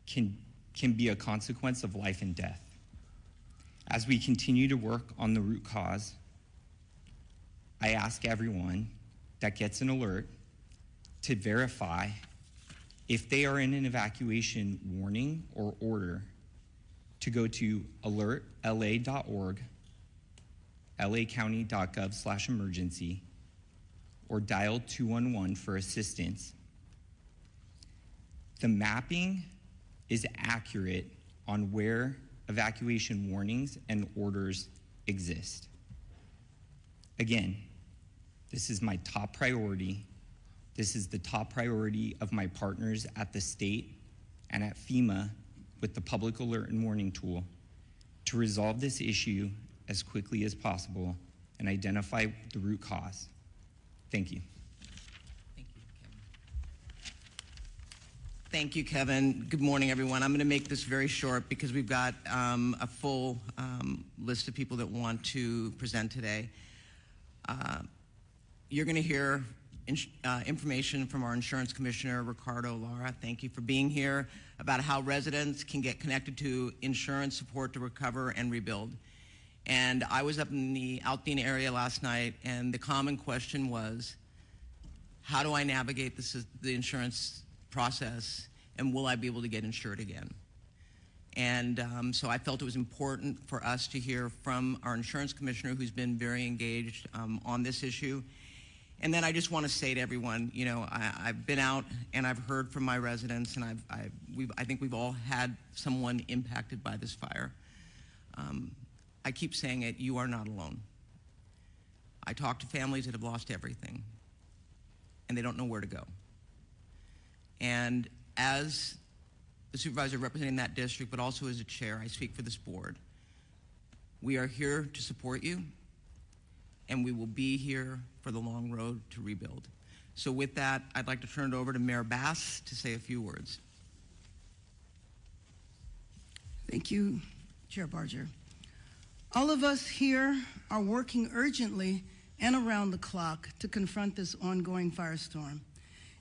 can be a consequence of life and death. As we continue to work on the root cause, I ask everyone that gets an alert to verify if they are in an evacuation warning or order to go to alertla.org, lacounty.gov/emergency, or dial 211 for assistance. The mapping is accurate on where evacuation warnings and orders exist. Again, this is my top priority. This is the top priority of my partners at the state and at FEMA with the public alert and warning tool to resolve this issue as quickly as possible and identify the root cause. Thank you. Thank you, Kevin. Good morning, everyone. I'm going to make this very short because we've got a full list of people that want to present today. You're going to hear information from our Insurance Commissioner, Ricardo Lara. Thank you for being here, about how residents can get connected to insurance support to recover and rebuild. And I was up in the Alpine area last night, and the common question was, how do I navigate the insurance process, and will I be able to get insured again? And so I felt it was important for us to hear from our Insurance Commissioner, who's been very engaged on this issue. And then I just want to say to everyone, you know, I've been out and I've heard from my residents, and I think we've all had someone impacted by this fire. I keep saying it, you are not alone. I talk to families that have lost everything, and they don't know where to go. And as the supervisor representing that district, but also as a chair, I speak for this board. We are here to support you, and we will be here for the long road to rebuild. So with that, I'd like to turn it over to Mayor Bass to say a few words. Thank you, Chair Barger. All of us here are working urgently and around the clock to confront this ongoing firestorm.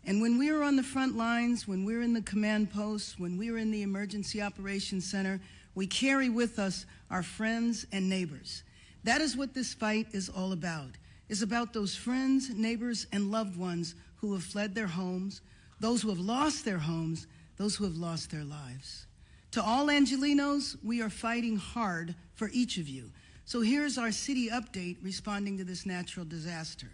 And when we are on the front lines, when we're in the command posts, when we're in the Emergency Operations Center, we carry with us our friends and neighbors. That is what this fight is all about. It's about those friends, neighbors, and loved ones who have fled their homes, those who have lost their homes, those who have lost their lives. To all Angelenos, we are fighting hard for each of you. So here's our city update responding to this natural disaster.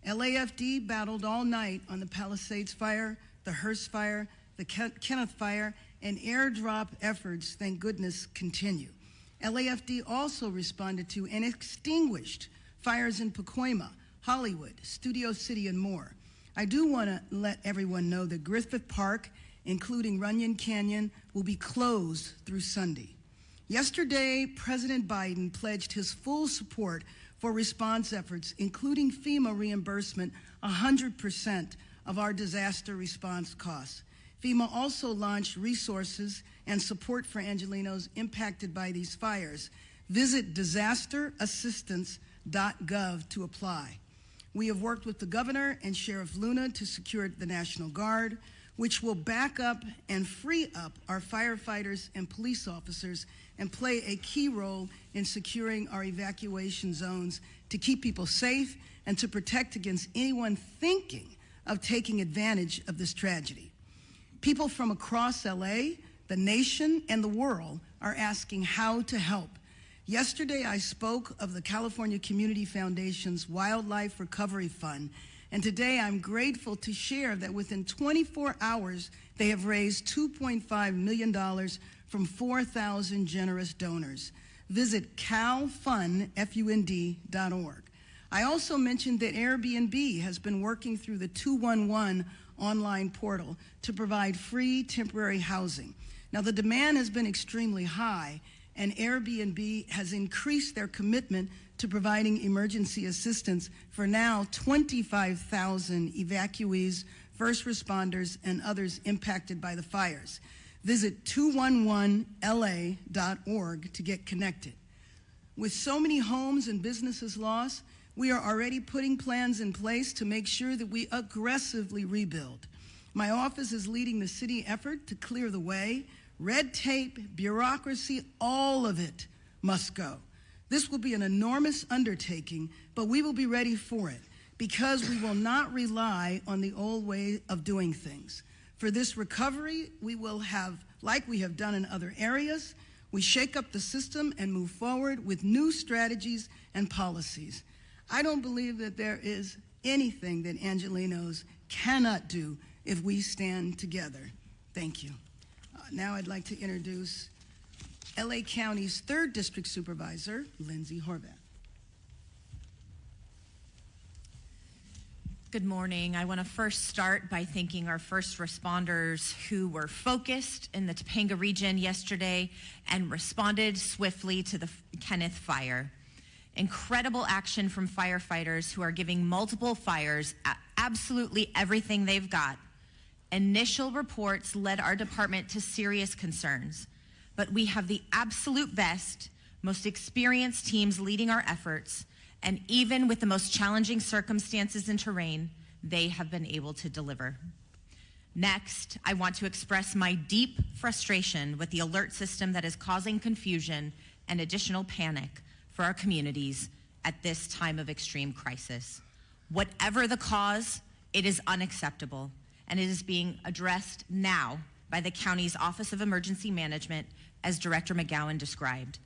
LAFD battled all night on the Palisades fire, the Hearst fire, the Kenneth fire, and airdrop efforts, thank goodness, continue. LAFD also responded to and extinguished fires in Pacoima, Hollywood, Studio City, and more. I do want to let everyone know that Griffith Park, including Runyon Canyon, will be closed through Sunday. Yesterday, President Biden pledged his full support for response efforts, including FEMA reimbursement 100% of our disaster response costs. FEMA also launched resources and support for Angelenos impacted by these fires. Visit disasterassistance.gov to apply. We have worked with the governor and Sheriff Luna to secure the National Guard, which will back up and free up our firefighters and police officers and play a key role in securing our evacuation zones to keep people safe and to protect against anyone thinking of taking advantage of this tragedy. People from across LA, the nation, and the world are asking how to help. Yesterday, I spoke of the California Community Foundation's Wildlife Recovery Fund, and today I'm grateful to share that within 24 hours, they have raised $2.5 million from 4,000 generous donors. Visit calfund.org. I also mentioned that Airbnb has been working through the 211 online portal to provide free temporary housing. Now, the demand has been extremely high, and Airbnb has increased their commitment to providing emergency assistance for now 25,000 evacuees, first responders, and others impacted by the fires. Visit 211la.org to get connected. With so many homes and businesses lost, we are already putting plans in place to make sure that we aggressively rebuild. My office is leading the city effort to clear the way, Red tape, bureaucracy, all of it must go. This will be an enormous undertaking, but we will be ready for it because we will not rely on the old way of doing things. For this recovery, we will have, like we have done in other areas, we shake up the system and move forward with new strategies and policies. I don't believe that there is anything that Angelenos cannot do if we stand together. Thank you. Now I'd like to introduce LA County's 3rd District Supervisor, Lindsay Horvath. Good morning. I want to first start by thanking our first responders who were focused in the Topanga region yesterday and responded swiftly to the Kenneth fire. Incredible action from firefighters who are giving multiple fires absolutely everything they've got. Initial reports led our department to serious concerns, but we have the absolute best, most experienced teams leading our efforts, and even with the most challenging circumstances and terrain, they have been able to deliver. Next, I want to express my deep frustration with the alert system that is causing confusion and additional panic for our communities at this time of extreme crisis. Whatever the cause, it is unacceptable, and it is being addressed now by the county's Office of Emergency Management, as Director McGowan described.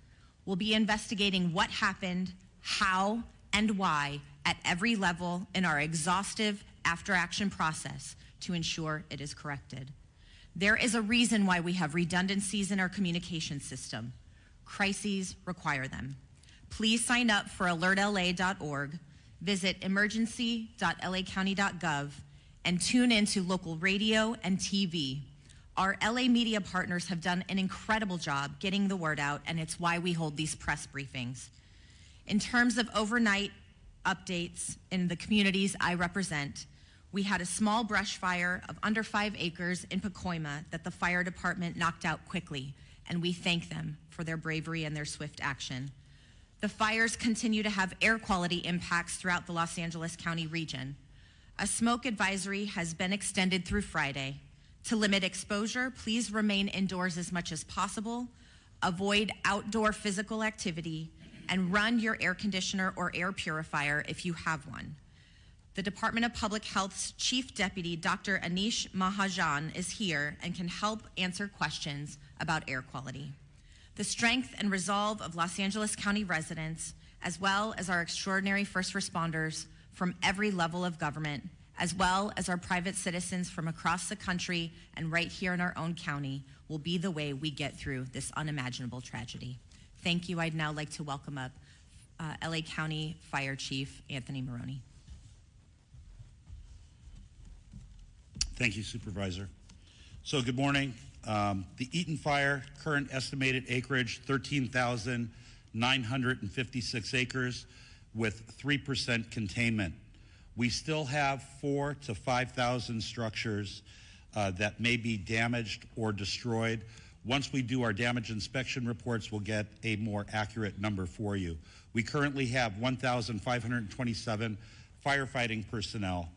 We'll be investigating what happened, how, and why at every level in our exhaustive after-action process to ensure it is corrected. There is a reason why we have redundancies in our communication system. Crises require them. Please sign up for alertla.org, visit emergency.lacounty.gov, and tune into local radio and TV. Our LA media partners have done an incredible job getting the word out, and it's why we hold these press briefings. In terms of overnight updates in the communities I represent, we had a small brush fire of under 5 acres in Pacoima that the fire department knocked out quickly, and we thank them for their bravery and their swift action. The fires continue to have air quality impacts throughout the Los Angeles County region. A smoke advisory has been extended through Friday. To limit exposure, please remain indoors as much as possible, avoid outdoor physical activity, and run your air conditioner or air purifier if you have one. The Department of Public Health's Chief Deputy, Dr. Anish Mahajan, is here and can help answer questions about air quality. The strength and resolve of Los Angeles County residents, as well as our extraordinary first responders from every level of government, as well as our private citizens from across the country and right here in our own county, will be the way we get through this unimaginable tragedy. Thank you. I'd now like to welcome up LA County Fire Chief Anthony Maroney. Thank you, Supervisor. So good morning. The Eaton Fire, current estimated acreage, 13,956 acres with 3% containment. We still have 4,000 to 5,000 structures that may be damaged or destroyed. Once we do our damage inspection reports, we'll get a more accurate number for you. We currently have 1,527 firefighting personnel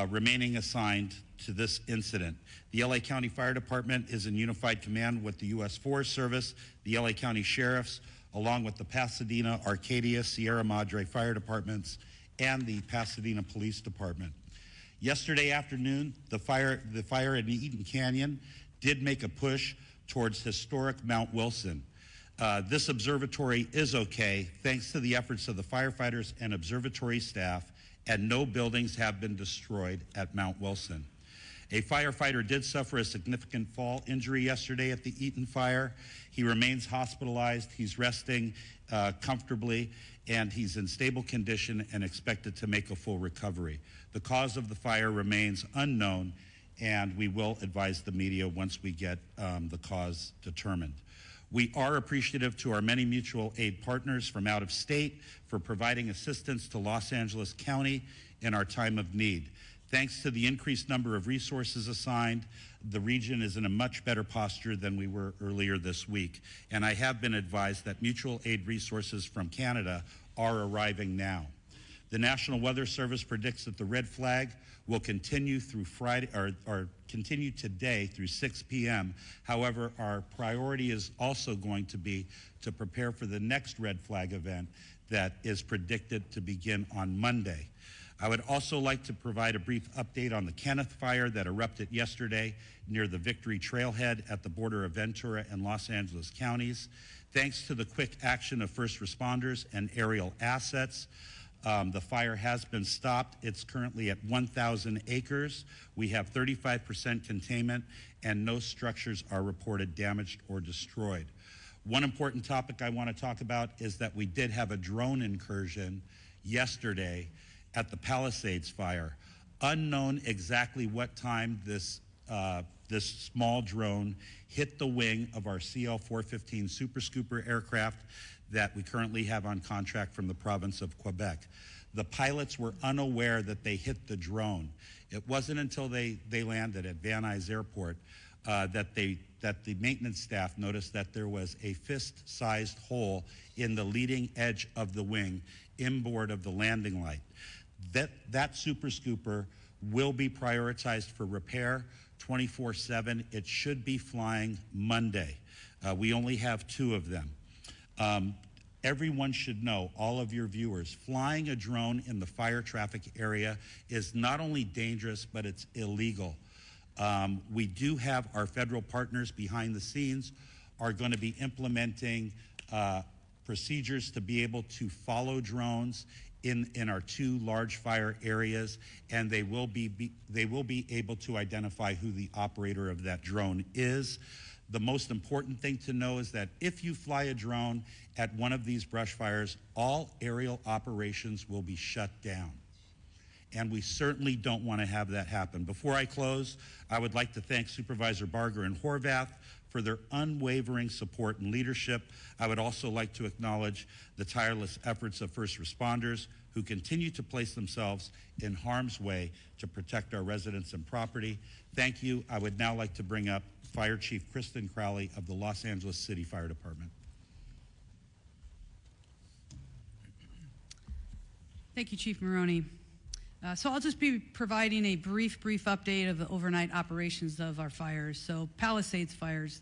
remaining assigned to this incident. The LA County Fire Department is in unified command with the U.S. Forest Service, the LA County Sheriffs, along with the Pasadena, Arcadia, Sierra Madre Fire Departments, and the Pasadena Police Department. Yesterday afternoon, the fire in the Eaton Canyon did make a push towards historic Mount Wilson. This observatory is okay thanks to the efforts of the firefighters and observatory staff, and no buildings have been destroyed at Mount Wilson. A firefighter did suffer a significant fall injury yesterday at the Eaton fire. He remains hospitalized. He's resting comfortably, and he's in stable condition and expected to make a full recovery. The cause of the fire remains unknown, and we will advise the media once we get the cause determined. We are appreciative to our many mutual aid partners from out of state for providing assistance to Los Angeles County in our time of need. Thanks to the increased number of resources assigned, the region is in a much better posture than we were earlier this week. And I have been advised that mutual aid resources from Canada are arriving now. The National Weather Service predicts that the red flag will continue through Friday, or continue today through 6 p.m. However, our priority is also going to be to prepare for the next red flag event that is predicted to begin on Monday. I would also like to provide a brief update on the Kenneth fire that erupted yesterday near the Victory Trailhead at the border of Ventura and Los Angeles counties. Thanks to the quick action of first responders and aerial assets, the fire has been stopped. It's currently at 1,000 acres. We have 35% containment, and no structures are reported damaged or destroyed. One important topic I want to talk about is that we did have a drone incursion yesterday at the Palisades fire. Unknown exactly what time this small drone hit the wing of our CL-415 Super Scooper aircraft that we currently have on contract from the province of Quebec. The pilots were unaware that they hit the drone. It wasn't until they landed at Van Nuys Airport that the maintenance staff noticed that there was a fist-sized hole in the leading edge of the wing inboard of the landing light. That Super Scooper will be prioritized for repair 24/7. It should be flying Monday. We only have 2 of them. Everyone should know, all of your viewers, flying a drone in the fire traffic area is not only dangerous, but it's illegal. We do have our federal partners behind the scenes are going to be implementing procedures to be able to follow drones in our 2 large fire areas, and they will be able to identify who the operator of that drone is. The most important thing to know is that if you fly a drone at one of these brush fires, all aerial operations will be shut down. And we certainly don't want to have that happen. Before I close, I would like to thank Supervisor Barger and Horvath for their unwavering support and leadership. I would also like to acknowledge the tireless efforts of first responders who continue to place themselves in harm's way to protect our residents and property. Thank you. I would now like to bring up Fire Chief Kristen Crowley of the Los Angeles City Fire Department. Thank you, Chief Maroney. So I'll just be providing a brief update of the overnight operations of our fires. So Palisades fires.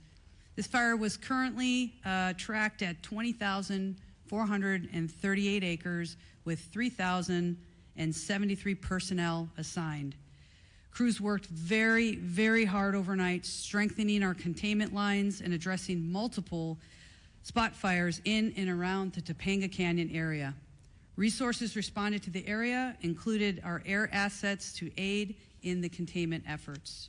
This fire was currently tracked at 20,438 acres with 3,073 personnel assigned. Crews worked very hard overnight, strengthening our containment lines and addressing multiple spot fires in and around the Topanga Canyon area. Resources responded to the area, included our air assets to aid in the containment efforts.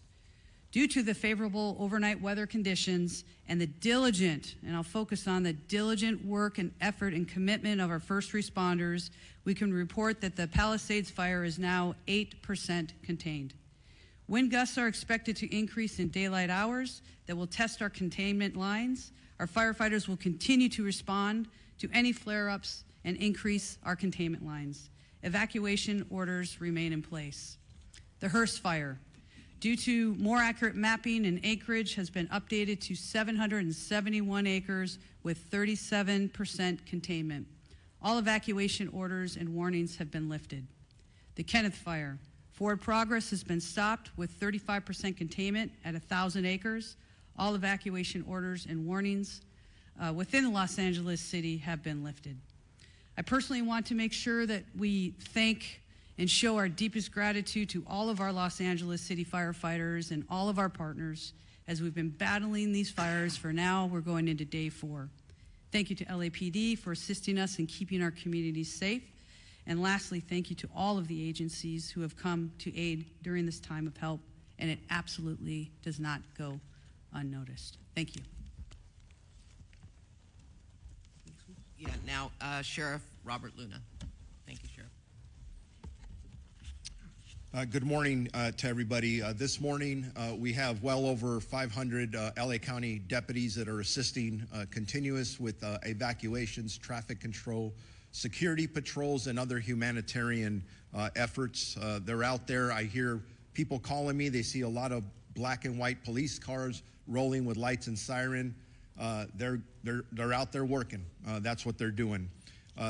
Due to the favorable overnight weather conditions and the diligent, and I'll focus on the diligent work and effort and commitment of our first responders, we can report that the Palisades fire is now 8% contained. Wind gusts are expected to increase in daylight hours that will test our containment lines. Our firefighters will continue to respond to any flare-ups and increase our containment lines. Evacuation orders remain in place. The Hearst fire, due to more accurate mapping and acreage, has been updated to 771 acres with 37% containment. All evacuation orders and warnings have been lifted. The Kenneth fire, forward progress has been stopped with 35% containment at 1,000 acres. All evacuation orders and warnings within Los Angeles City have been lifted. I personally want to make sure that we thank and show our deepest gratitude to all of our Los Angeles City firefighters and all of our partners as we've been battling these fires for now. We're going into day 4. Thank you to LAPD for assisting us in keeping our communities safe. And lastly, thank you to all of the agencies who have come to aid during this time of help, and it absolutely does not go unnoticed. Thank you. Yeah, now Sheriff Robert Luna. Thank you, Sheriff. Good morning to everybody. This morning we have well over 500 LA County deputies that are assisting continuous with evacuations, traffic control, security patrols, and other humanitarian efforts. They're out there. I hear people calling me. They see a lot of black and white police cars rolling with lights and siren. They're out there working. That's what they're doing.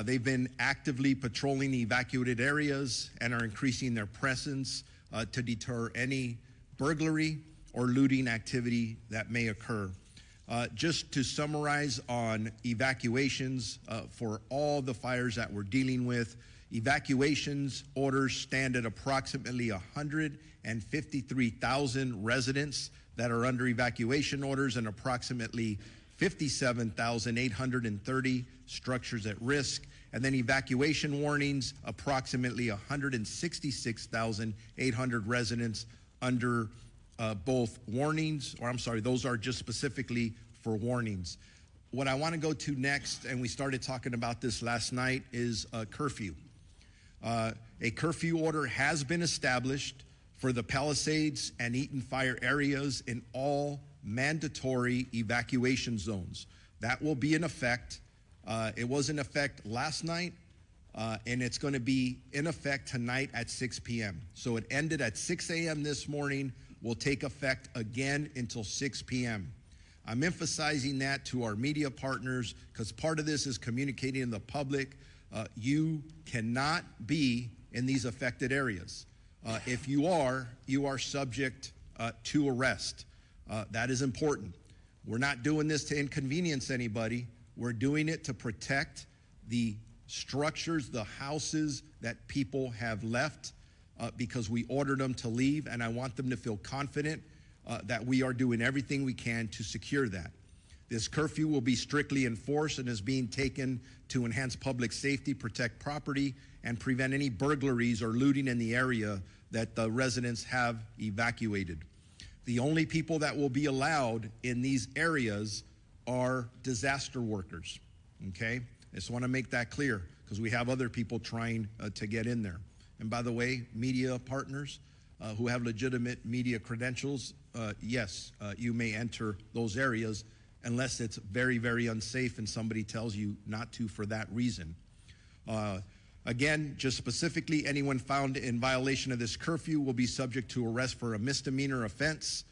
They've been actively patrolling the evacuated areas and are increasing their presence to deter any burglary or looting activity that may occur. Just to summarize on evacuations for all the fires that we're dealing with, evacuations orders stand at approximately 153,000 residents that are under evacuation orders and approximately 57,830 structures at risk. And then evacuation warnings, approximately 166,800 residents under both warnings, or I'm sorry, those are just specifically for warnings. What I want to go to next, and we started talking about this last night, is a curfew. A curfew order has been established for the Palisades and Eaton fire areas in all mandatory evacuation zones. That will be in effect. It was in effect last night, and it's going to be in effect tonight at 6 p.m. So it ended at 6 a.m. this morning, will take effect again until 6 p.m. I'm emphasizing that to our media partners because part of this is communicating to the public. You cannot be in these affected areas. If you are subject to arrest. That is important. We're not doing this to inconvenience anybody. We're doing it to protect the structures, the houses that people have left because we ordered them to leave, and I want them to feel confident that we are doing everything we can to secure that. This curfew will be strictly enforced and is being taken to enhance public safety, protect property, and prevent any burglaries or looting in the area that the residents have evacuated. The only people that will be allowed in these areas are disaster workers, okay? I just want to make that clear because we have other people trying to get in there. And by the way, media partners who have legitimate media credentials, yes, you may enter those areas unless it's very, very unsafe and somebody tells you not to for that reason. Again, just specifically, anyone found in violation of this curfew will be subject to arrest for a misdemeanor offense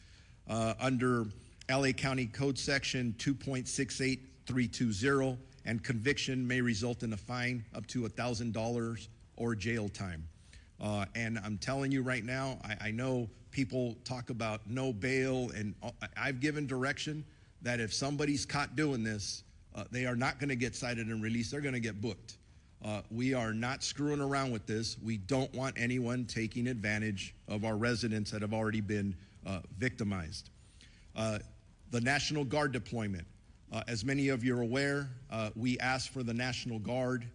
under LA County Code Section 2.68320, and conviction may result in a fine up to $1,000 or jail time. And I'm telling you right now, I know people talk about no bail, and I've given direction that if somebody's caught doing this, they are not going to get cited and released. They're going to get booked. We are not screwing around with this. We don't want anyone taking advantage of our residents that have already been victimized. The National Guard deployment. As many of you are aware, we asked for the National Guard.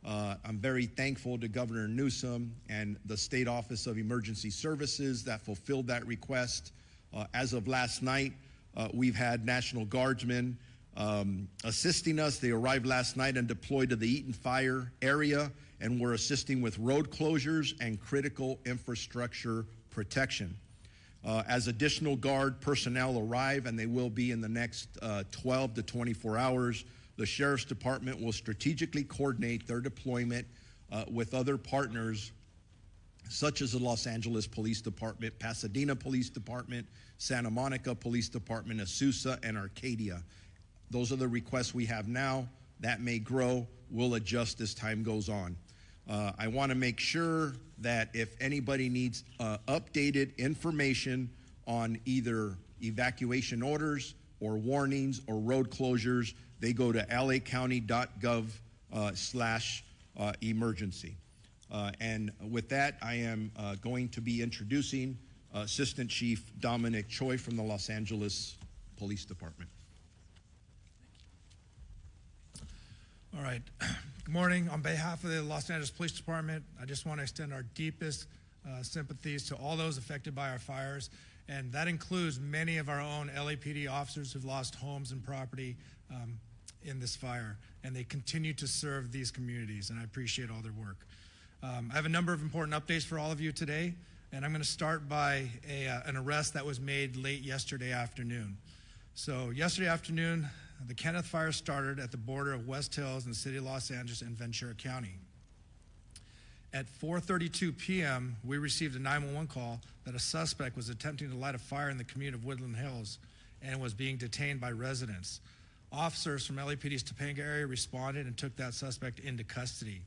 I'm very thankful to Governor Newsom and the State Office of Emergency Services that fulfilled that request. As of last night, we've had National Guardsmen assisting us. They arrived last night and deployed to the Eaton fire area, and we're assisting with road closures and critical infrastructure protection. As additional Guard personnel arrive, and they will be in the next 12 to 24 hours, the Sheriff's Department will strategically coordinate their deployment with other partners such as the Los Angeles Police Department, Pasadena Police Department, Santa Monica Police Department, Azusa, and Arcadia. Those are the requests we have now. That may grow. We'll adjust as time goes on. I want to make sure that if anybody needs updated information on either evacuation orders or warnings or road closures, they go to lacounty.gov/emergency. And with that, I am going to be introducing Assistant Chief Dominic Choi from the Los Angeles Police Department. All right. Good morning. On behalf of the Los Angeles Police Department, I just want to extend our deepest sympathies to all those affected by our fires, and that includes many of our own LAPD officers who've lost homes and property in this fire, and they continue to serve these communities, and I appreciate all their work. I have a number of important updates for all of you today, and I'm going to start by an arrest that was made late yesterday afternoon. So yesterday afternoon, the Kenneth Fire started at the border of West Hills in the city of Los Angeles and Ventura County. At 4:32 p.m., we received a 911 call that a suspect was attempting to light a fire in the community of Woodland Hills and was being detained by residents. Officers from LAPD's Topanga area responded and took that suspect into custody.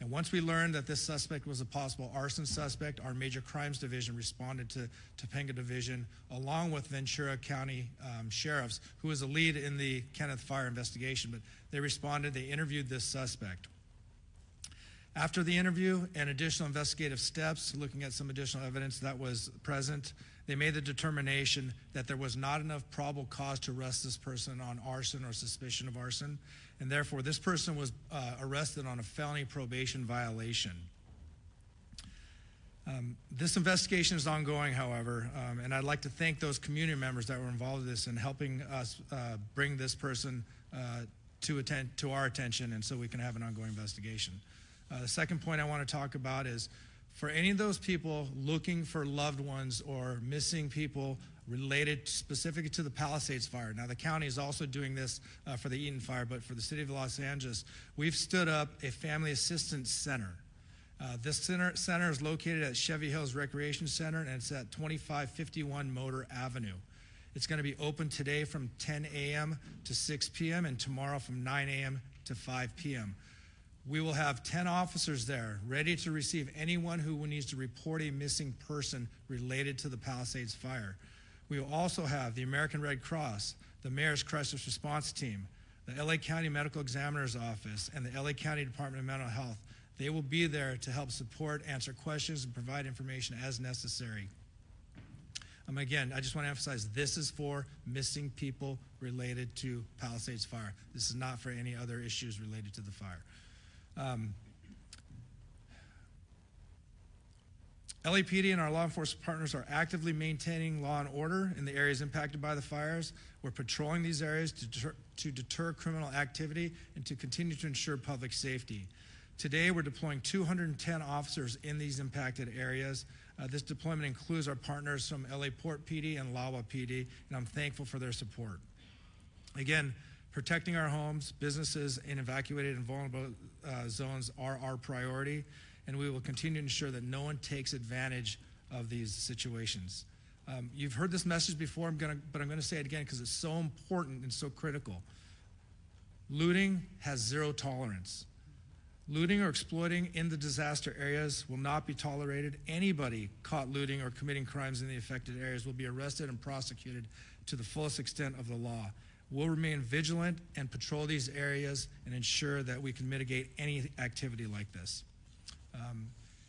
And once we learned that this suspect was a possible arson suspect, our Major Crimes Division responded to Topanga Division along with Ventura County sheriffs, who was the lead in the Kenneth Fire investigation. But they responded, they interviewed this suspect. After the interview and additional investigative steps, looking at some additional evidence that was present, they made the determination that there was not enough probable cause to arrest this person on arson or suspicion of arson, and therefore this person was arrested on a felony probation violation. This investigation is ongoing, however, and I'd like to thank those community members that were involved in this and helping us bring this person to our attention, and so we can have an ongoing investigation. The second point I want to talk about is for any of those people looking for loved ones or missing people related specifically to the Palisades fire. Now, the county is also doing this for the Eaton fire, but for the city of Los Angeles, we've stood up a family assistance center. This center is located at Chevy Hills Recreation Center, and it's at 2551 Motor Avenue. It's going to be open today from 10 a.m. to 6 p.m. and tomorrow from 9 a.m. to 5 p.m. We will have 10 officers there ready to receive anyone who needs to report a missing person related to the Palisades fire. We will also have the American Red Cross, the Mayor's Crisis Response Team, the LA County Medical Examiner's Office, and the LA County Department of Mental Health. They will be there to help support, answer questions, and provide information as necessary. Again, I just want to emphasize this is for missing people related to Palisades fire. This is not for any other issues related to the fire. LAPD and our law enforcement partners are actively maintaining law and order in the areas impacted by the fires. We're patrolling these areas to deter criminal activity and to continue to ensure public safety. Today, we're deploying 210 officers in these impacted areas. This deployment includes our partners from LA Port PD and LAWA PD, and I'm thankful for their support. Again, protecting our homes, businesses in evacuated and vulnerable zones are our priority, and we will continue to ensure that no one takes advantage of these situations. You've heard this message before, but I'm going to say it again because it's so important and so critical. Looting has zero tolerance. Looting or exploiting in the disaster areas will not be tolerated. Anybody caught looting or committing crimes in the affected areas will be arrested and prosecuted to the fullest extent of the law. We'll remain vigilant and patrol these areas and ensure that we can mitigate any activity like this.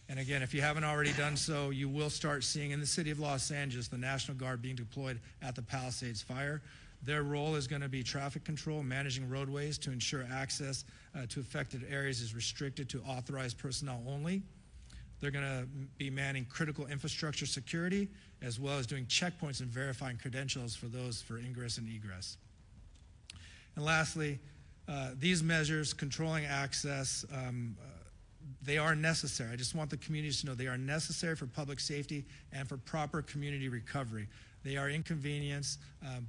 And again, if you haven't already done so, you will start seeing in the city of Los Angeles the National Guard being deployed at the Palisades fire. Their role is going to be traffic control, managing roadways to ensure access to affected areas is restricted to authorized personnel only. They're going to be manning critical infrastructure security, as well as doing checkpoints and verifying credentials for those for ingress and egress. And lastly, these measures, controlling access, they are necessary. I just want the communities to know they are necessary for public safety and for proper community recovery. They are inconvenience,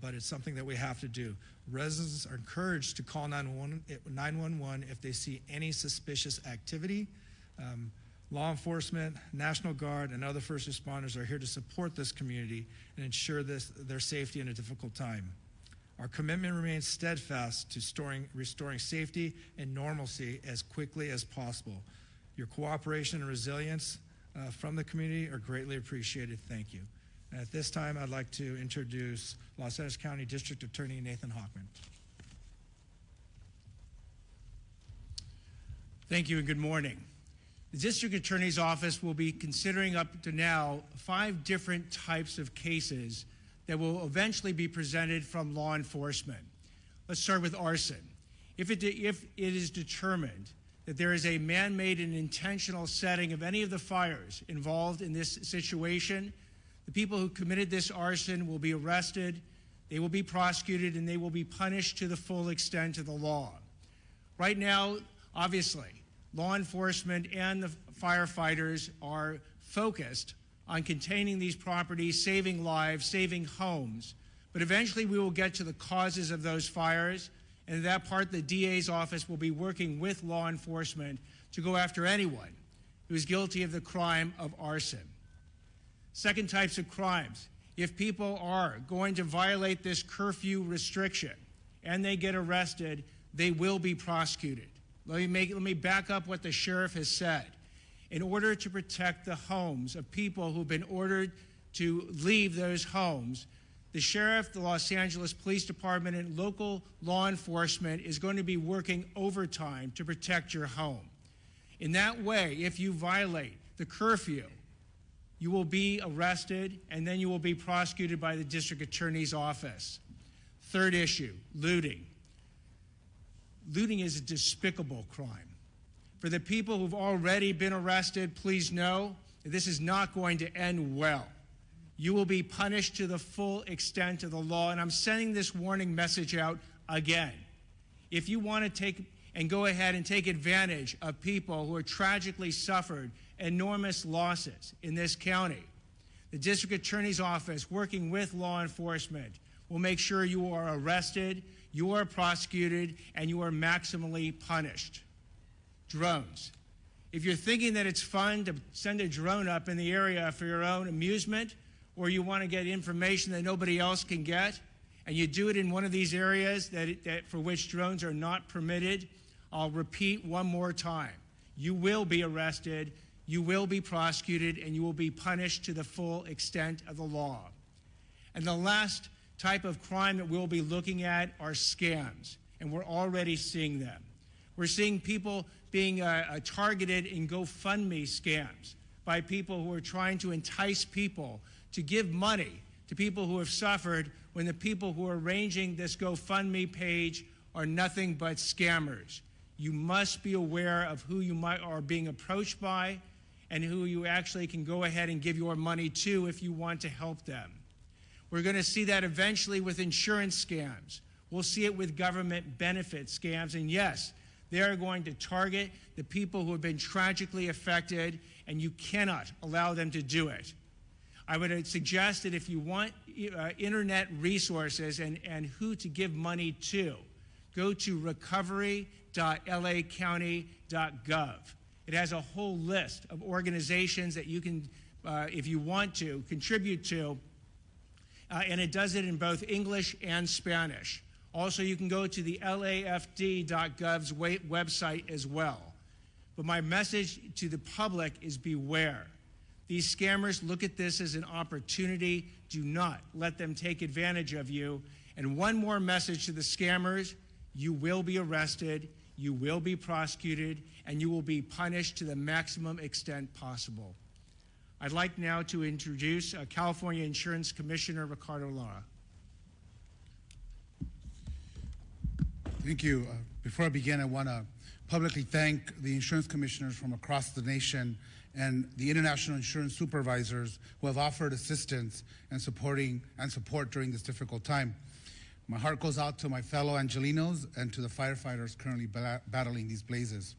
but it's something that we have to do. Residents are encouraged to call 911 if they see any suspicious activity. Law enforcement, National Guard, and other first responders are here to support this community and ensure their safety in a difficult time. Our commitment remains steadfast to restoring safety and normalcy as quickly as possible. Your cooperation and resilience from the community are greatly appreciated. Thank you. And at this time, I'd like to introduce Los Angeles County District Attorney Nathan Hochman. Thank you and good morning. The District Attorney's Office will be considering up to now 5 different types of cases that will eventually be presented from law enforcement. Let's start with arson. If it is determined that there is a man-made and intentional setting of any of the fires involved in this situation, the people who committed this arson will be arrested, they will be prosecuted, and they will be punished to the full extent of the law. Right now, obviously, law enforcement and the firefighters are focused on containing these properties, saving lives, saving homes. But eventually we will get to the causes of those fires, and that part the DA's office will be working with law enforcement to go after anyone who is guilty of the crime of arson. Second types of crimes. If people are going to violate this curfew restriction and they get arrested, they will be prosecuted. Let me back up what the sheriff has said. In order to protect the homes of people who've been ordered to leave those homes, the sheriff, the Los Angeles Police Department, and local law enforcement is going to be working overtime to protect your home. In that way, if you violate the curfew, you will be arrested and then you will be prosecuted by the district attorney's office. Third issue, looting. Looting is a despicable crime. For the people who've already been arrested, please know that this is not going to end well. You will be punished to the full extent of the law, and I'm sending this warning message out again. If you want to take and go ahead and take advantage of people who have tragically suffered enormous losses in this county, the district attorney's office, working with law enforcement, will make sure you are arrested, you are prosecuted, and you are maximally punished. Drones. If you're thinking that it's fun to send a drone up in the area for your own amusement, or you want to get information that nobody else can get, and you do it in one of these areas for which drones are not permitted, I'll repeat one more time. You will be arrested, you will be prosecuted, and you will be punished to the full extent of the law. And the last type of crime that we'll be looking at are scams, and we're already seeing them. We're seeing people being targeted in GoFundMe scams by people who are trying to entice people to give money to people who have suffered, when the people who are arranging this GoFundMe page are nothing but scammers. You must be aware of who you are being approached by and who you actually can go ahead and give your money to if you want to help them. We're going to see that eventually with insurance scams. We'll see it with government benefit scams. And yes, they are going to target the people who have been tragically affected, and you cannot allow them to do it. I would suggest that if you want internet resources and who to give money to, go to recovery.lacounty.gov. It has a whole list of organizations that you can, if you want to, contribute to, and it does it in both English and Spanish. Also, you can go to the LAFD.gov's website as well. But my message to the public is beware. These scammers look at this as an opportunity. Do not let them take advantage of you. And one more message to the scammers: you will be arrested, you will be prosecuted, and you will be punished to the maximum extent possible. I'd like now to introduce California Insurance Commissioner Ricardo Lara. Thank you. Before I begin, I want to publicly thank the insurance commissioners from across the nation and the international insurance supervisors who have offered assistance and support during this difficult time. My heart goes out to my fellow Angelinos and to the firefighters currently battling these blazes.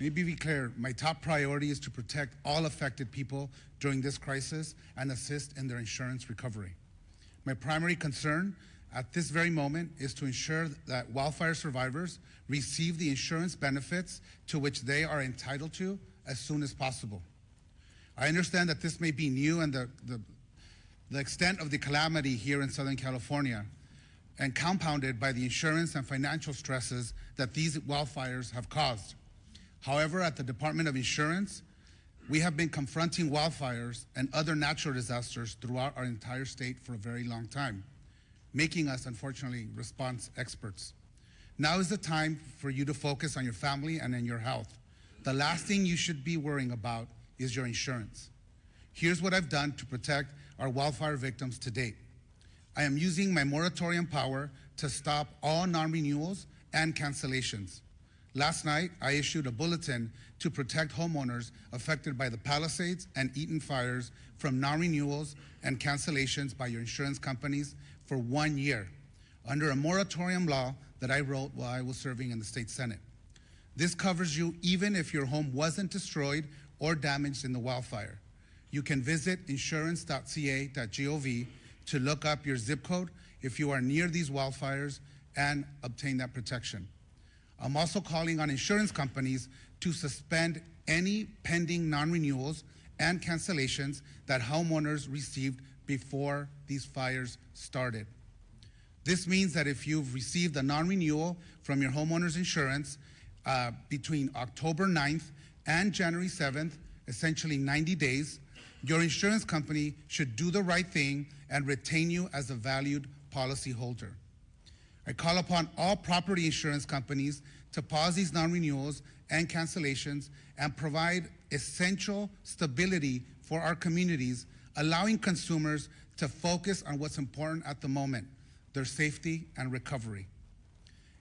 Let me be clear, my top priority is to protect all affected people during this crisis and assist in their insurance recovery. My primary concern at this very moment is to ensure that wildfire survivors receive the insurance benefits to which they are entitled to as soon as possible. I understand that this may be new and the extent of the calamity here in Southern California, and compounded by the insurance and financial stresses that these wildfires have caused. However, at the Department of Insurance, we have been confronting wildfires and other natural disasters throughout our entire state for a very long time, making us, unfortunately, response experts. Now is the time for you to focus on your family and on your health. The last thing you should be worrying about is your insurance. Here's what I've done to protect our wildfire victims to date. I am using my moratorium power to stop all non-renewals and cancellations. Last night, I issued a bulletin to protect homeowners affected by the Palisades and Eaton fires from non-renewals and cancellations by your insurance companies for 1 year, under a moratorium law that I wrote while I was serving in the state Senate. This covers you even if your home wasn't destroyed or damaged in the wildfire. You can visit insurance.ca.gov to look up your zip code if you are near these wildfires and obtain that protection. I'm also calling on insurance companies to suspend any pending non-renewals and cancellations that homeowners received before these fires started. This means that if you've received a non-renewal from your homeowner's insurance between October 9th and January 7th, essentially 90 days, your insurance company should do the right thing and retain you as a valued policyholder. I call upon all property insurance companies to pause these non-renewals and cancellations and provide essential stability for our communities, allowing consumers to focus on what's important at the moment, their safety and recovery.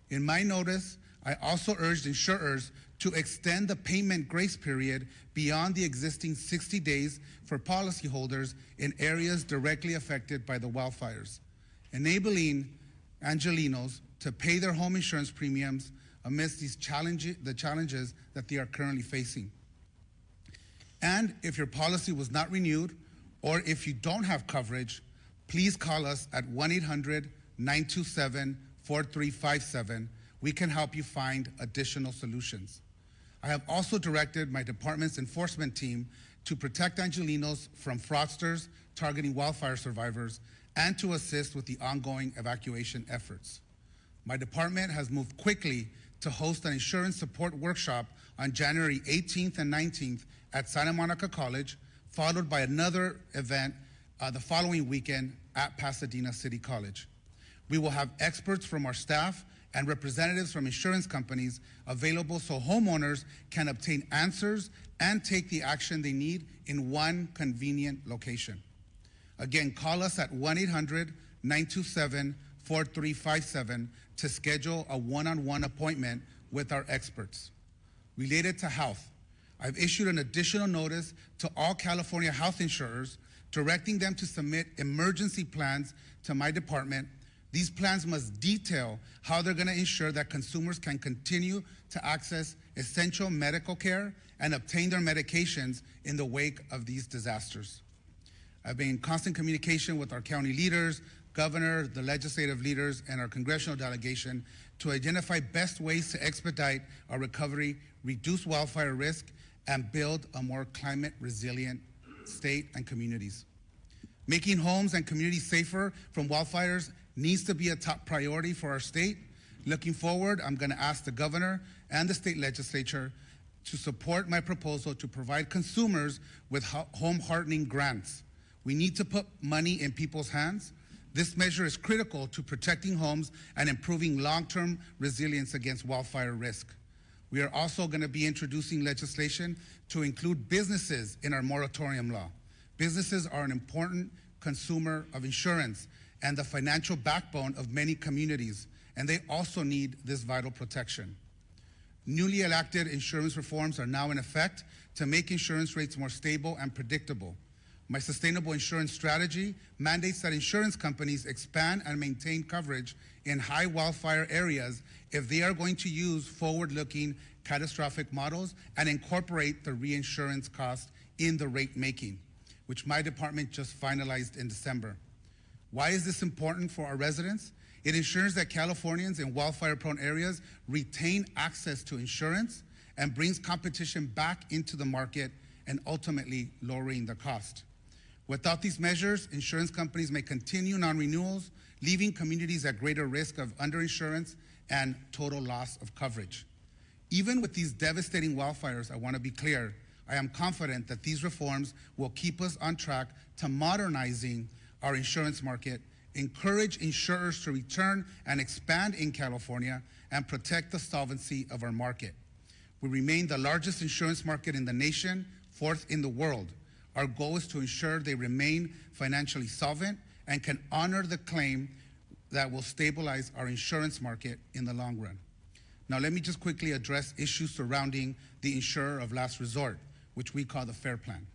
In my notice, I also urged insurers to extend the payment grace period beyond the existing 60 days for policyholders in areas directly affected by the wildfires, enabling Angelenos to pay their home insurance premiums amidst the challenges that they are currently facing. And if your policy was not renewed, or if you don't have coverage, please call us at 1-800-927-4357. We can help you find additional solutions. I have also directed my department's enforcement team to protect Angelenos from fraudsters targeting wildfire survivors and to assist with the ongoing evacuation efforts. My department has moved quickly to host an insurance support workshop on January 18th and 19th at Santa Monica College, followed by another event the following weekend at Pasadena City College. We will have experts from our staff and representatives from insurance companies available so homeowners can obtain answers and take the action they need in one convenient location. Again, call us at 1-800-927-4357 to schedule a one-on-one appointment with our experts. Related to health, I've issued an additional notice to all California health insurers directing them to submit emergency plans to my department. These plans must detail how they're going to ensure that consumers can continue to access essential medical care and obtain their medications in the wake of these disasters. I've been in constant communication with our county leaders, governor, the legislative leaders, and our congressional delegation to identify best ways to expedite our recovery, reduce wildfire risk, and build a more climate resilient state and communities. Making homes and communities safer from wildfires needs to be a top priority for our state. Looking forward, I'm going to ask the governor and the state legislature to support my proposal to provide consumers with home hardening grants. We need to put money in people's hands. This measure is critical to protecting homes and improving long-term resilience against wildfire risk. We are also going to be introducing legislation to include businesses in our moratorium law. Businesses are an important consumer of insurance and the financial backbone of many communities, and they also need this vital protection. Newly enacted insurance reforms are now in effect to make insurance rates more stable and predictable. My sustainable insurance strategy mandates that insurance companies expand and maintain coverage in high wildfire areas if they are going to use forward-looking catastrophic models and incorporate the reinsurance cost in the rate making, which my department just finalized in December. Why is this important for our residents? It ensures that Californians in wildfire-prone areas retain access to insurance and brings competition back into the market and ultimately lowering the cost. Without these measures, insurance companies may continue non-renewals, leaving communities at greater risk of underinsurance and total loss of coverage. Even with these devastating wildfires, I want to be clear, I am confident that these reforms will keep us on track to modernizing our insurance market, encourage insurers to return and expand in California, and protect the solvency of our market. We remain the largest insurance market in the nation, fourth in the world. Our goal is to ensure they remain financially solvent and can honor the claim that will stabilize our insurance market in the long run. Now, let me just quickly address issues surrounding the insurer of last resort, which we call the FAIR Plan.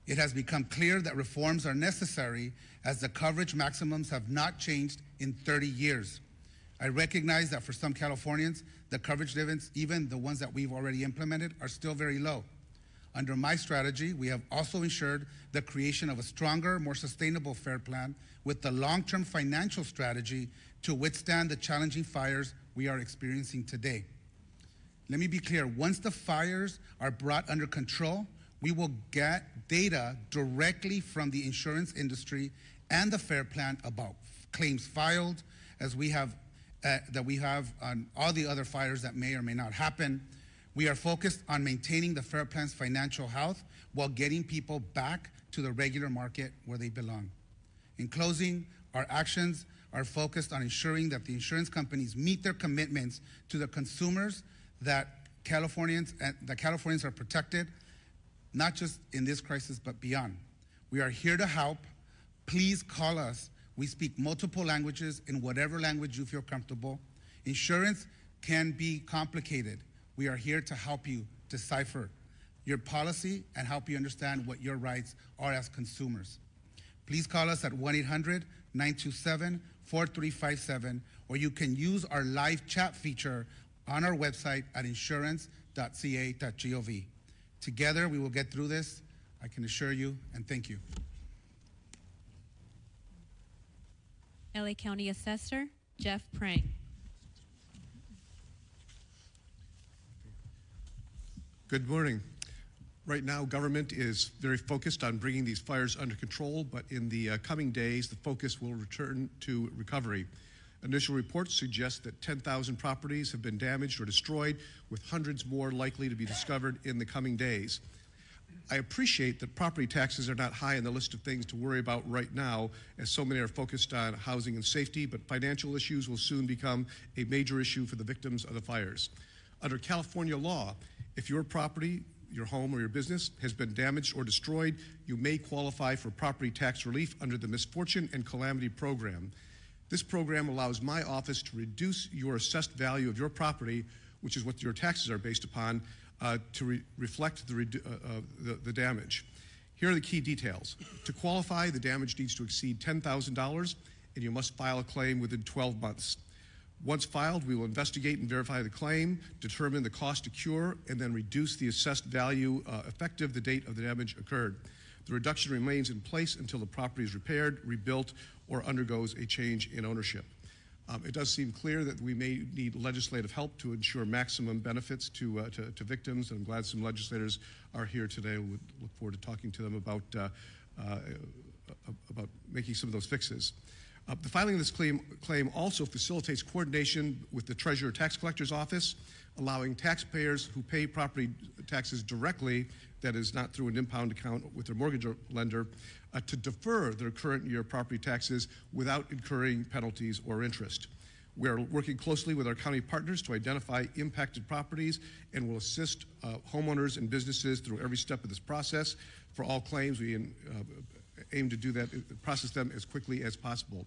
It has become clear that reforms are necessary as the coverage maximums have not changed in 30 years. I recognize that for some Californians, the coverage limits, even the ones that we've already implemented, are still very low. Under my strategy, we have also ensured the creation of a stronger, more sustainable FAIR Plan with the long-term financial strategy to withstand the challenging fires we are experiencing today. Let me be clear, once the fires are brought under control, we will get data directly from the insurance industry and the FAIR Plan about claims filed, as we have on all the other fires that may or may not happen. We are focused on maintaining the Fair Plan's financial health while getting people back to the regular market where they belong. In closing, our actions are focused on ensuring that the insurance companies meet their commitments to the consumers, that Californians are protected, not just in this crisis, but beyond. We are here to help. Please call us. We speak multiple languages in whatever language you feel comfortable. Insurance can be complicated. We are here to help you decipher your policy and help you understand what your rights are as consumers. Please call us at 1-800-927-4357, or you can use our live chat feature on our website at insurance.ca.gov. Together, we will get through this, I can assure you, and thank you. LA County Assessor Jeff Prang. Good morning. Right now, government is very focused on bringing these fires under control, but in the coming days, the focus will return to recovery. Initial reports suggest that 10,000 properties have been damaged or destroyed, with hundreds more likely to be discovered in the coming days. I appreciate that property taxes are not high on the list of things to worry about right now, as so many are focused on housing and safety, but financial issues will soon become a major issue for the victims of the fires. Under California law, if your property, your home or your business has been damaged or destroyed, you may qualify for property tax relief under the Misfortune and Calamity Program. This program allows my office to reduce your assessed value of your property, which is what your taxes are based upon, to reflect the damage. Here are the key details. To qualify, the damage needs to exceed $10,000, and you must file a claim within 12 months. Once filed, we will investigate and verify the claim, determine the cost to cure, and then reduce the assessed value effective the date of the damage occurred. The reduction remains in place until the property is repaired, rebuilt, or undergoes a change in ownership. It does seem clear that we may need legislative help to ensure maximum benefits to victims, and I'm glad some legislators are here today. We look forward to talking to them about making some of those fixes. The filing of this claim also facilitates coordination with the Treasurer Tax Collector's Office, allowing taxpayers who pay property taxes directly, that is not through an impound account with their mortgage lender, to defer their current year property taxes without incurring penalties or interest. We are working closely with our county partners to identify impacted properties and will assist homeowners and businesses through every step of this process. For all claims, we aim to do that, process them as quickly as possible.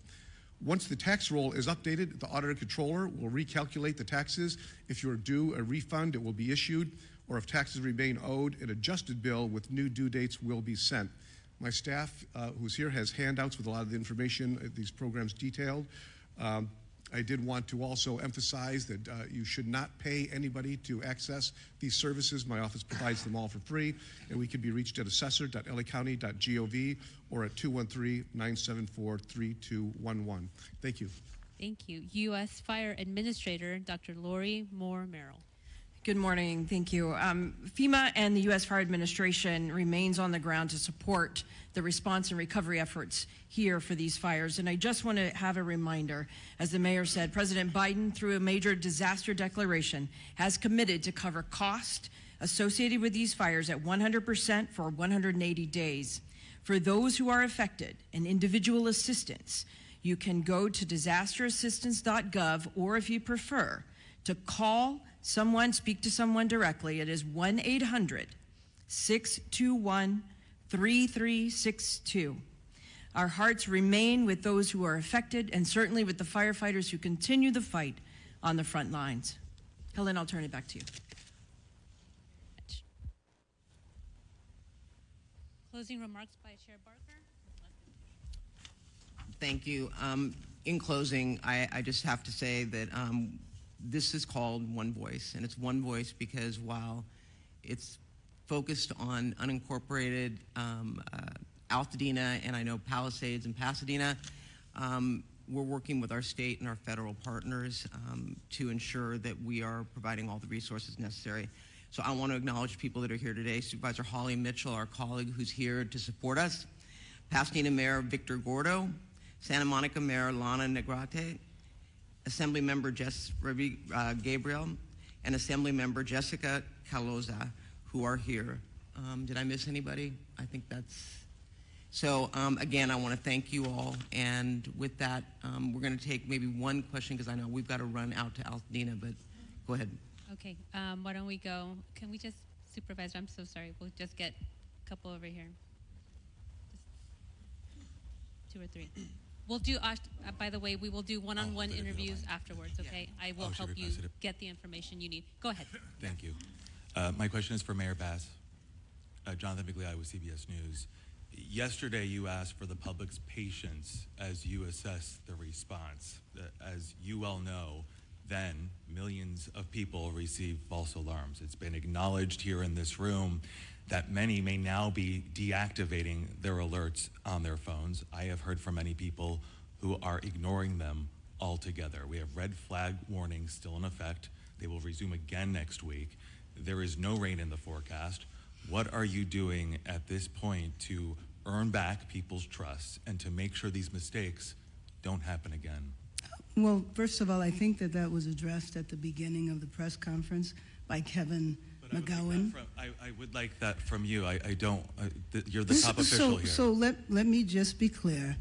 Once the tax roll is updated, the auditor controller will recalculate the taxes. If you're due a refund, it will be issued, or if taxes remain owed, an adjusted bill with new due dates will be sent. My staff, who's here, has handouts with a lot of the information these programs detailed. I did want to also emphasize that you should not pay anybody to access these services. My office provides them all for free, and we can be reached at assessor.lacounty.gov or at 213-974-3211. Thank you. Thank you. U.S. Fire Administrator Dr. Lori Moore Merrill. Good morning. Thank you. FEMA and the U.S. Fire Administration remains on the ground to support the response and recovery efforts here for these fires. And I just want to have a reminder, as the mayor said, President Biden, through a major disaster declaration, has committed to cover cost associated with these fires at 100% for 180 days. For those who are affected and individual assistance, you can go to disasterassistance.gov, or if you prefer, to call someone, speak to someone directly. It is 1-800-621-3362. Our hearts remain with those who are affected, and certainly with the firefighters who continue the fight on the front lines. Helen, I'll turn it back to you. Closing remarks by Chair Barker. Thank you. In closing, I just have to say that this is called One Voice, and it's One Voice because while it's focused on unincorporated Altadena, and I know Palisades and Pasadena, we're working with our state and our federal partners to ensure that we are providing all the resources necessary. So I want to acknowledge people that are here today. Supervisor Holly Mitchell, our colleague who's here to support us. Pasadena Mayor Victor Gordo, Santa Monica Mayor Lana Negrete, Assemblymember Gabriel, and Assemblymember Jessica Caloza, who are here. Did I miss anybody? I think that's... So again, I want to thank you all, and with that, we're going to take maybe one question, because I know we've got to run out to Altadena, but go ahead. Okay, why don't we go? Can we just, Supervisor, I'm so sorry, we'll just get a couple over here. Just 2 or 3. We'll do, by the way, we will do one-on-one interviews afterwards, okay? I will help you get the information you need. Go ahead. Thank you. My question is for Mayor Bass. Jonathan Migliai with CBS News. Yesterday, you asked for the public's patience as you assess the response. As you well know, then millions of people receive false alarms. It's been acknowledged here in this room that many may now be deactivating their alerts on their phones. I have heard from many people who are ignoring them altogether. We have red flag warnings still in effect. They will resume again next week. There is no rain in the forecast. What are you doing at this point to earn back people's trust and to make sure these mistakes don't happen again? Well, first of all, I think that was addressed at the beginning of the press conference by Kevin McGowan. I would like that from you. You're the top official here. So let me just be clear.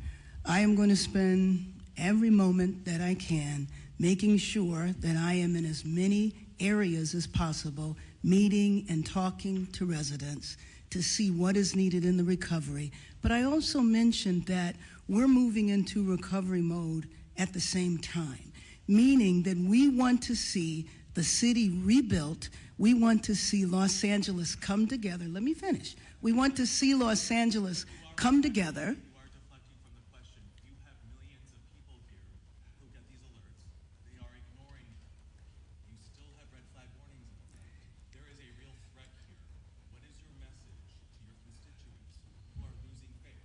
I am going to spend every moment that I can making sure that I am in as many areas as possible, meeting and talking to residents to see what is needed in the recovery. But I also mentioned that we're moving into recovery mode at the same time, meaning that we want to see the city rebuilt. We want to see Los Angeles come together. Let me finish. We want to see Los Angeles come together. You are deflecting from the question. You have millions of people here who get these alerts. They are ignoring them. You still have red flag warnings in effect. There is a real threat here. What is your message to your constituents who are losing faith?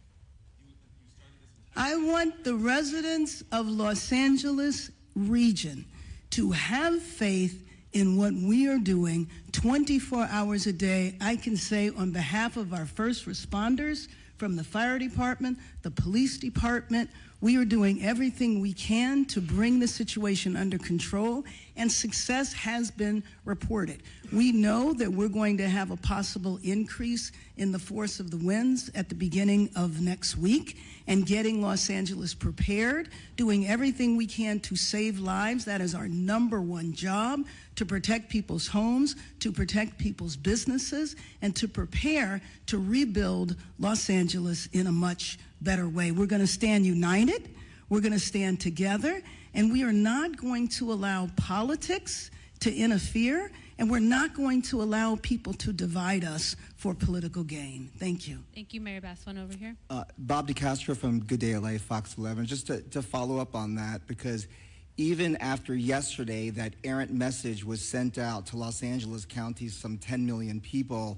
You started this entire... I want the residents of Los Angeles region to have faith in what we are doing 24 hours a day. I can say on behalf of our first responders from the fire department, the police department, we are doing everything we can to bring the situation under control, and success has been reported. We know that we're going to have a possible increase in the force of the winds at the beginning of next week, and getting Los Angeles prepared, doing everything we can to save lives. That is our #1 job, to protect people's homes, to protect people's businesses, and to prepare to rebuild Los Angeles in a much better way. We're going to stand united, we're going to stand together, and we are not going to allow politics to interfere, and we're not going to allow people to divide us for political gain. Thank you. Thank you, Mayor Bass. One over here. Bob DeCastro from Good Day LA, Fox 11. Just to follow up on that, because even after yesterday that errant message was sent out to Los Angeles County's some 10 million people,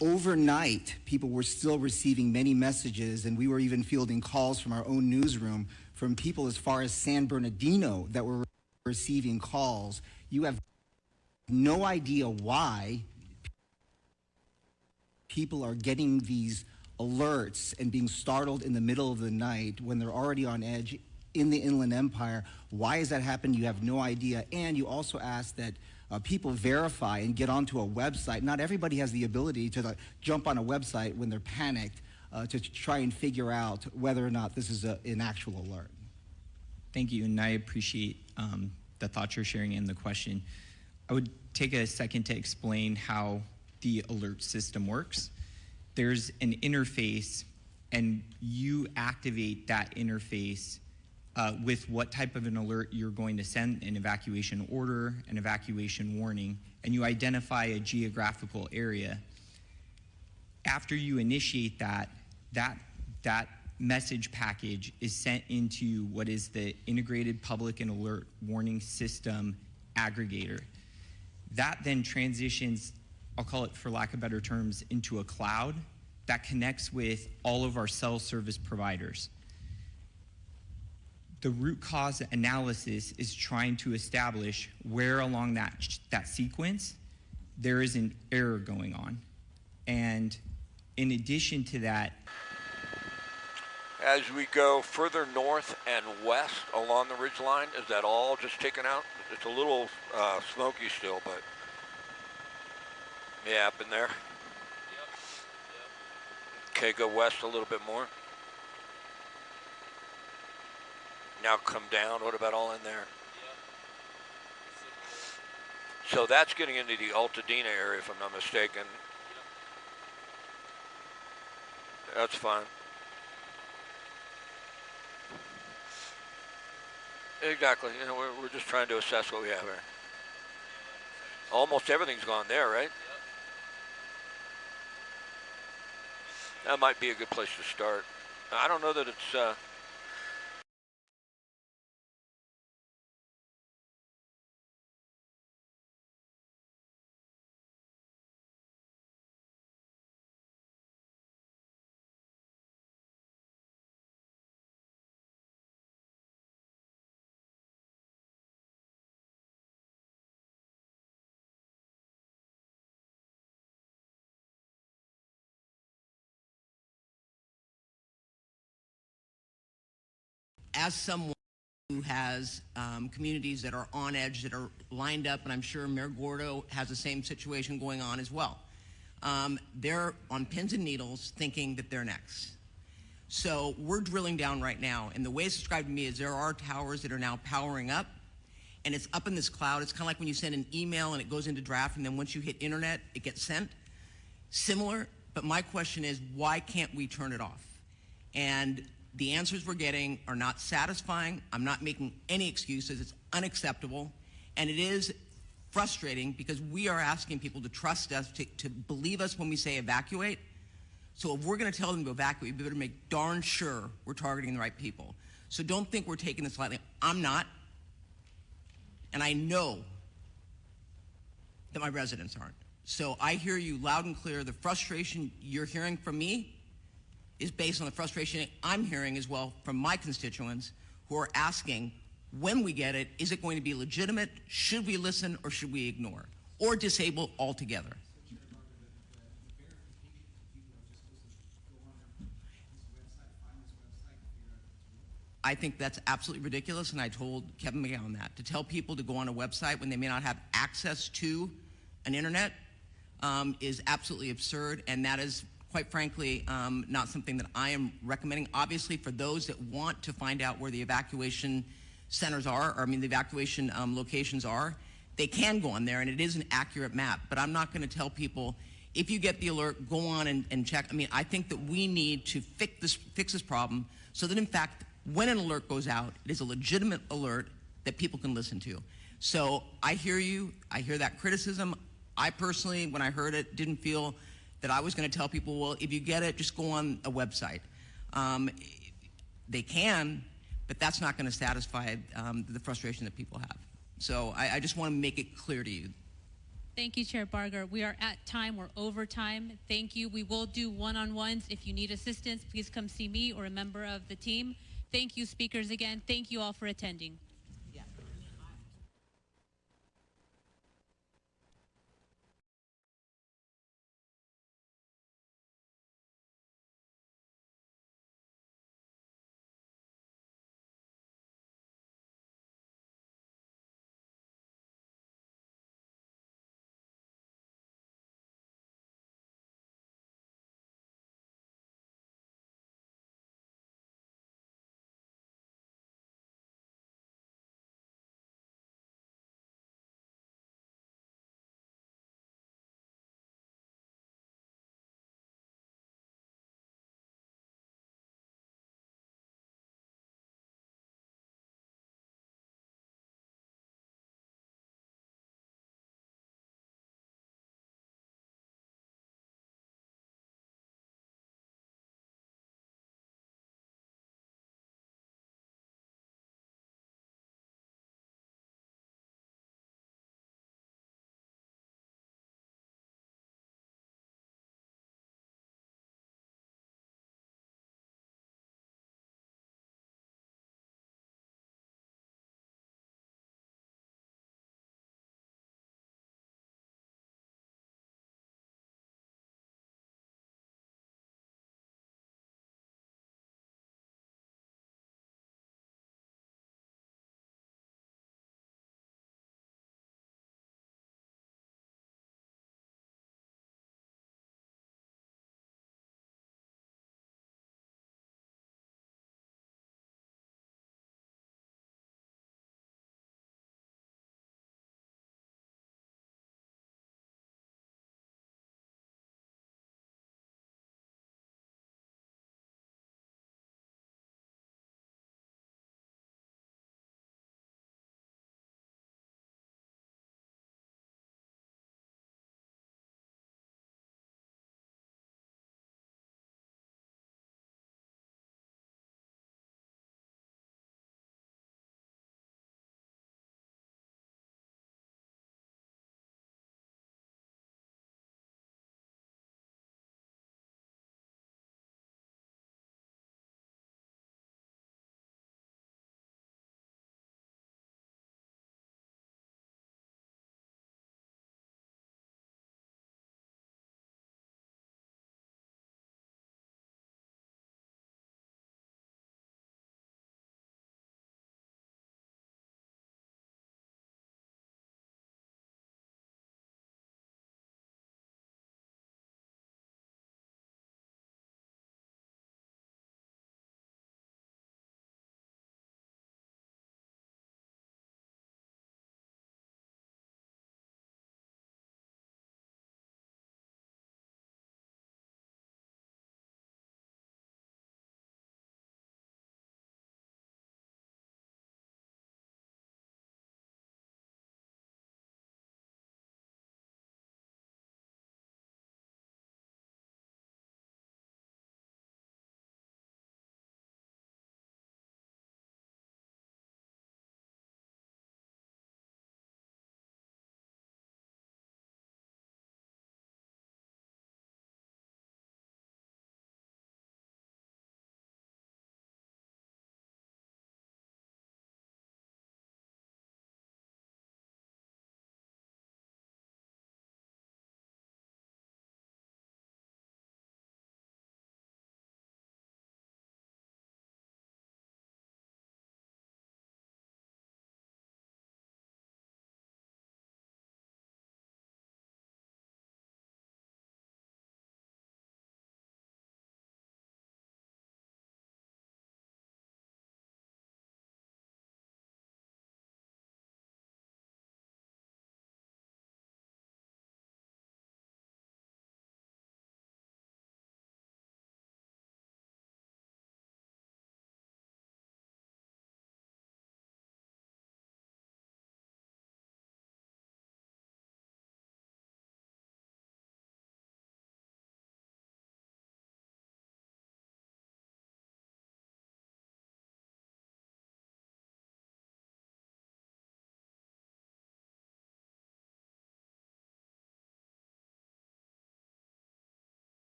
overnight, people were still receiving many messages, and we were even fielding calls from our own newsroom from people as far as San Bernardino that were receiving calls. You have no idea why people are getting these alerts and being startled in the middle of the night when they're already on edge in the Inland Empire. Why has that happened? You have no idea. And you also asked that people verify and get onto a website. Not everybody has the ability to jump on a website when they're panicked to try and figure out whether or not this is an actual alert. Thank you, and I appreciate the thoughts you're sharing and the question. I would take a second to explain how the alert system works. There's an interface, and you activate that interface with what type of an alert you're going to send, an evacuation order, an evacuation warning, and you identify a geographical area. After you initiate that message package is sent into what is the Integrated Public and Alert Warning System aggregator. That then transitions, I'll call it for lack of better terms, into a cloud that connects with all of our cell service providers. The root cause analysis is trying to establish where along that sequence there is an error going on. And in addition to that, as we go further north and west along the ridge line, is that all just taken out? It's a little smoky still, but yeah, up in there. Okay, go west a little bit more. Now come down. What about all in there? So that's getting into the Altadena area, if I'm not mistaken. That's fine. Exactly. You know, we're just trying to assess what we have here. Almost everything's gone there, right? That might be a good place to start. I don't know that it's... As someone who has communities that are on edge, that are lined up, and I'm sure Mayor Gordo has the same situation going on as well. They're on pins and needles thinking that they're next. So we're drilling down right now, and the way it's described to me is there are towers that are now powering up, and it's up in this cloud. It's kind of like when you send an email and it goes into draft, and then once you hit internet, it gets sent. Similar, but my question is, why can't we turn it off? And the answers we're getting are not satisfying. I'm not making any excuses. It's unacceptable. And it is frustrating because we are asking people to trust us, to believe us when we say evacuate. So if we're going to tell them to evacuate, we better make darn sure we're targeting the right people. So don't think we're taking this lightly. I'm not. And I know that my residents aren't. So I hear you loud and clear. The frustration you're hearing from me is based on the frustration I'm hearing as well from my constituents who are asking, when we get it, is it going to be legitimate? Should we listen or should we ignore? Or disable altogether? I think that's absolutely ridiculous, and I told Kevin McGowan that. To tell people to go on a website when they may not have access to an internet is absolutely absurd, and that is, quite frankly, not something that I am recommending. Obviously, for those that want to find out where the evacuation centers are, or I mean the evacuation locations are, they can go on there, and it is an accurate map. But I'm not going to tell people, if you get the alert, go on and check. I mean, I think that we need to fix this problem so that, in fact, when an alert goes out, it is a legitimate alert that people can listen to. So I hear you. I hear that criticism. I personally, when I heard it, didn't feel that I was going to tell people, well, if you get it, just go on a website. They can, but that's not going to satisfy the frustration that people have. So I just want to make it clear to you. Thank you, Chair Barger. We are at time. We're over time. Thank you. We will do one-on-ones. If you need assistance, please come see me or a member of the team. Thank you, speakers, again. Thank you all for attending.